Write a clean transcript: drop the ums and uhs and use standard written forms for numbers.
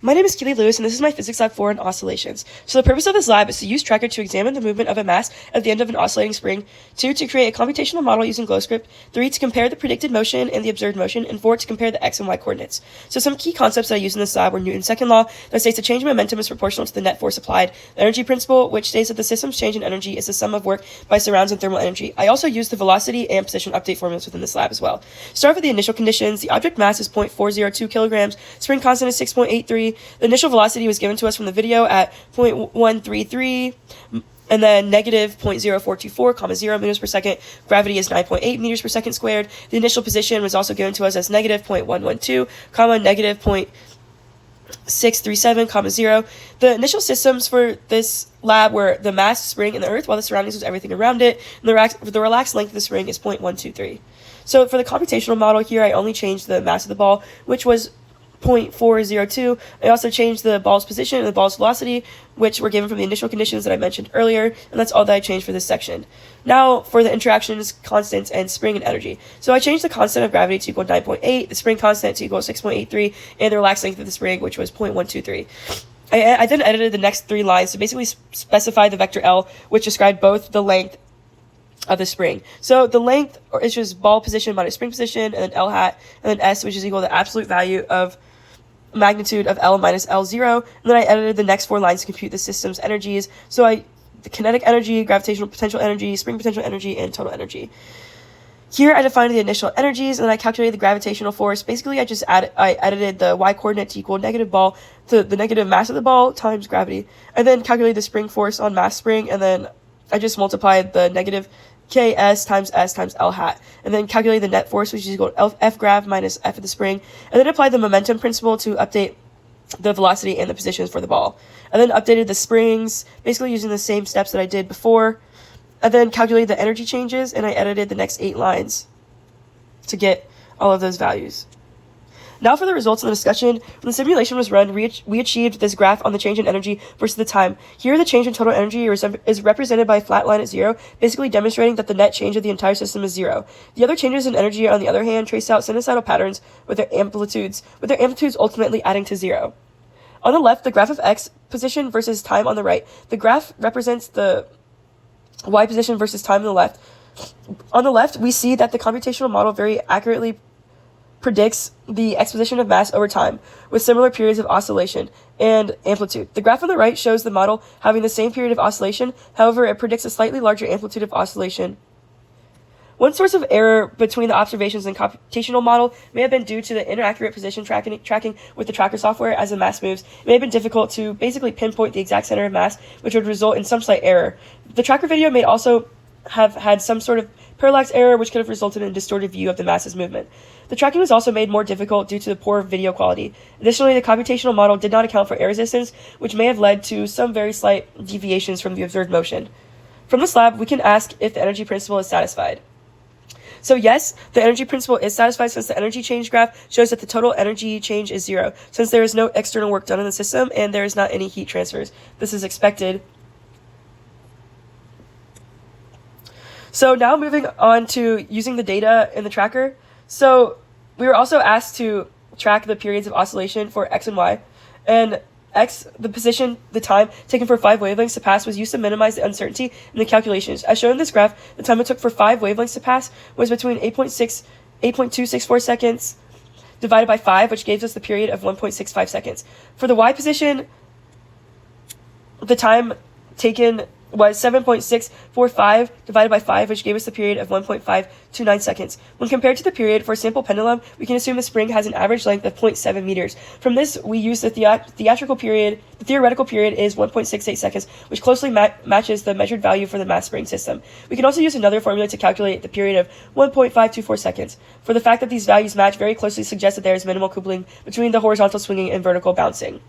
My name is Keely Lewis, and this is my Physics Lab 4 on oscillations. So the purpose of this lab is to use Tracker to examine the movement of a mass at the end of an oscillating spring, 2, to create a computational model using GlowScript, 3, to compare the predicted motion and the observed motion, and 4, to compare the x and y coordinates. So some key concepts that I used in this lab were Newton's second law, that states a change in momentum is proportional to the net force applied, the energy principle, which states that the system's change in energy is the sum of work by surrounds and thermal energy. I also used the velocity and position update formulas within this lab as well. Start with the initial conditions. The object mass is 0.402 kilograms, spring constant is 6.83, the initial velocity was given to us from the video at 0.133, and then negative 0.0424, 0 meters per second. Gravity is 9.8 meters per second squared. The initial position was also given to us as negative 0.112, negative 0.637, 0. The initial systems for this lab were the mass, spring, and the earth, while the surroundings was everything around it. And the relaxed length of the spring is 0.123. So for the computational model here, I only changed the mass of the ball, which was 0.402. I also changed the ball's position and the ball's velocity, which were given from the initial conditions that I mentioned earlier, and that's all that I changed for this section. Now for the interactions, constants, and spring and energy. So I changed the constant of gravity to equal 9.8, the spring constant to equal 6.83, and the relaxed length of the spring, which was 0.123. I then edited the next 3 lines to basically specify the vector L, which described both the length of the spring. So the length is just ball position minus spring position, and then L hat, and then S, which is equal to the absolute value of magnitude of L minus L0, and then I edited the next 4 lines to compute the system's energies. So the kinetic energy, gravitational potential energy, spring potential energy, and total energy. Here I defined the initial energies, and then I calculated the gravitational force. Basically, I edited the y coordinate to equal negative ball to the negative mass of the ball times gravity, and then calculated the spring force on mass spring, and then I just multiplied the negative Ks times S times L hat, and then calculate the net force, which is equal to F grav minus F of the spring, and then apply the momentum principle to update the velocity and the positions for the ball. And then updated the springs, basically using the same steps that I did before, and then calculated the energy changes, and I edited the next 8 lines to get all of those values. Now for the results of the discussion. When the simulation was run, we achieved this graph on the change in energy versus the time. Here, the change in total energy is represented by a flat line at 0, basically demonstrating that the net change of the entire system is 0. The other changes in energy, on the other hand, trace out sinusoidal patterns with their amplitudes ultimately adding to 0. On the left, the graph of x position versus time on the right. The graph represents the y position versus time on the left. On the left, we see that the computational model very accurately predicts the exposition of mass over time, with similar periods of oscillation and amplitude. The graph on the right shows the model having the same period of oscillation, however, it predicts a slightly larger amplitude of oscillation. One source of error between the observations and computational model may have been due to the inaccurate position tracking with the tracker software as the mass moves. It may have been difficult to basically pinpoint the exact center of mass, which would result in some slight error. The tracker video may also have had some sort of parallax error, which could have resulted in a distorted view of the mass's movement. The tracking was also made more difficult due to the poor video quality. Additionally, the computational model did not account for air resistance, which may have led to some very slight deviations from the observed motion. From this lab, we can ask if the energy principle is satisfied. So yes, the energy principle is satisfied since the energy change graph shows that the total energy change is 0, since there is no external work done in the system and there is not any heat transfers. This is expected. So now moving on to using the data in the tracker. So we were also asked to track the periods of oscillation for x and y. And x, the position, the time taken for 5 wavelengths to pass, was used to minimize the uncertainty in the calculations. As shown in this graph, the time it took for 5 wavelengths to pass was between 8.264 seconds divided by 5, which gives us the period of 1.65 seconds. For the y position, the time taken was 7.645 divided by 5, which gave us the period of 1.529 seconds. When compared to the period for a sample pendulum, we can assume the spring has an average length of 0.7 meters. From this, we use the theoretical period is 1.68 seconds, which closely matches the measured value for the mass spring system. We can also use another formula to calculate the period of 1.524 seconds. For the fact that these values match very closely suggests that there is minimal coupling between the horizontal swinging and vertical bouncing.